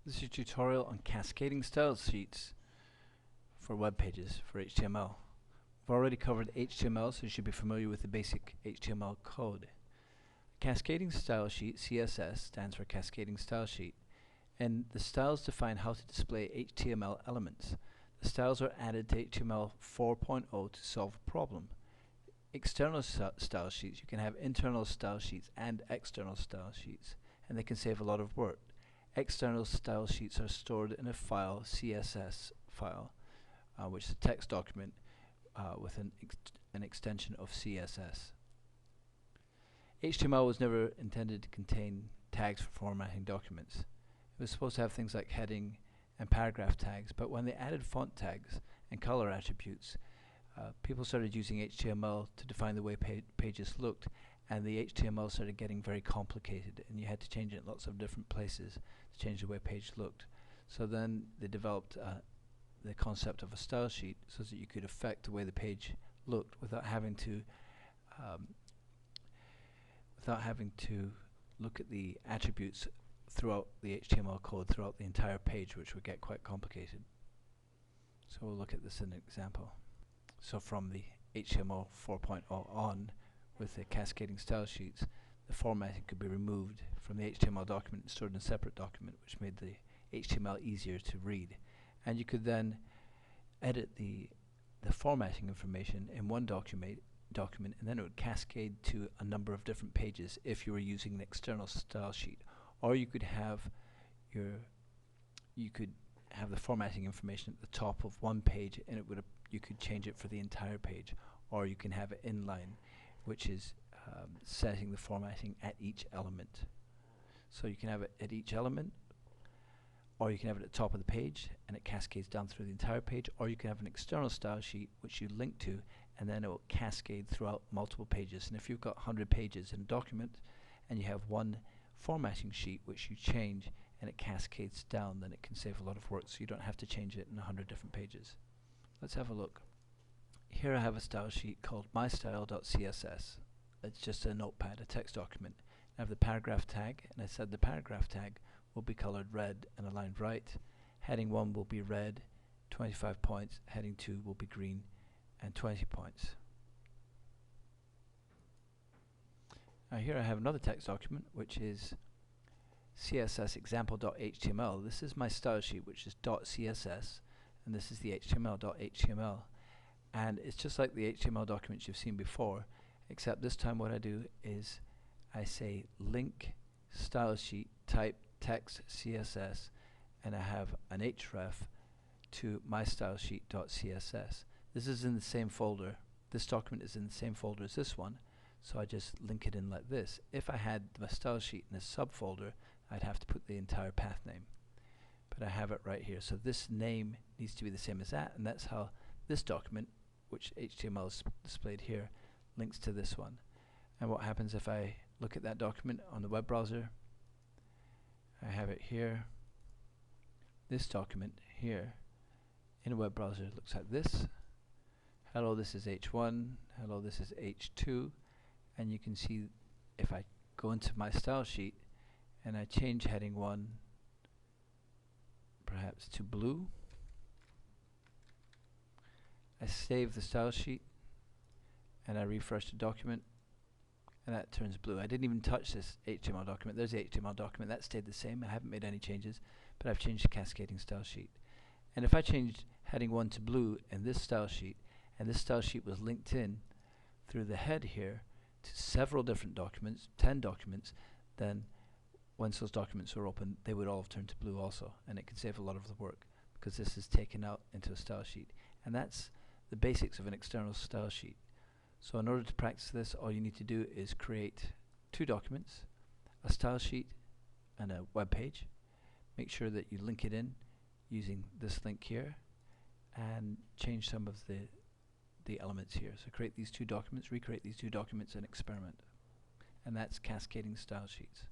This is a tutorial on cascading style sheets for web pages for HTML. We've already covered HTML, so you should be familiar with the basic HTML code. Cascading style sheet, CSS, stands for Cascading Style Sheet, and the styles define how to display HTML elements. The styles are added to HTML 4.0 to solve a problem. External style sheets, you can have internal style sheets and external style sheets, and they can save a lot of work. External style sheets are stored in a file, CSS file, which is a text document with an extension of CSS. HTML was never intended to contain tags for formatting documents. It was supposed to have things like heading and paragraph tags, but when they added font tags and color attributes, people started using HTML to define the way pages looked, and the HTML started getting very complicated, and you had to change it in lots of different places to change the way a page looked. So then they developed the concept of a style sheet so that you could affect the way the page looked without having to look at the attributes throughout the HTML code throughout the entire page, which would get quite complicated. So we'll look at this in an example. So from the HTML 4.0 on, with the cascading style sheets, the formatting could be removed from the HTML document and stored in a separate document, which made the HTML easier to read. And you could then edit the formatting information in one document, and then it would cascade to a number of different pages if you were using an external style sheet. Or you could have the formatting information at the top of one page, and you could change it for the entire page. Or you can have it inline, which is setting the formatting at each element. So you can have it at each element, or you can have it at the top of the page and it cascades down through the entire page, or you can have an external style sheet which you link to, and then it will cascade throughout multiple pages. And if you've got 100 pages in a document and you have one formatting sheet which you change and it cascades down, then it can save a lot of work, so you don't have to change it in 100 different pages. Let's have a look. Here I have a style sheet called mystyle.css. It's just a notepad, a text document. I have the paragraph tag, and I said the paragraph tag will be colored red and aligned right. Heading 1 will be red, 25 points. Heading 2 will be green and 20 points. Now here I have another text document, which is CSS example.html. This is my style sheet, which is .css, and this is the HTML.html. And it's just like the HTML documents you've seen before, except this time what I do is I say link style sheet type text CSS, and I have an href to mystylesheet.css. This is in the same folder. This document is in the same folder as this one, so I just link it in like this. If I had my style sheet in a subfolder, I'd have to put the entire path name, but I have it right here. So this name needs to be the same as that, and that's how this document, which HTML is displayed here, links to this one. And what happens if I look at that document on the web browser? I have it here. This document here in a web browser looks like this. Hello, this is H1. Hello, this is H2. And you can see if I go into my style sheet and I change heading 1 perhaps to blue, I save the style sheet and I refresh the document, and that turns blue. I didn't even touch this HTML document. There's the HTML document. That stayed the same. I haven't made any changes, but I've changed the cascading style sheet. And if I changed heading 1 to blue in this style sheet, and this style sheet was linked in through the head here to several different documents, 10 documents, then once those documents are open, they would all have turned to blue also, and it can save a lot of the work because this is taken out into a style sheet. And that's the basics of an external style sheet. So in order to practice this, all you need to do is create 2 documents, a style sheet and a web page. Make sure that you link it in using this link here, and change some of the elements here. So create these 2 documents, recreate these 2 documents, and experiment. And that's cascading style sheets.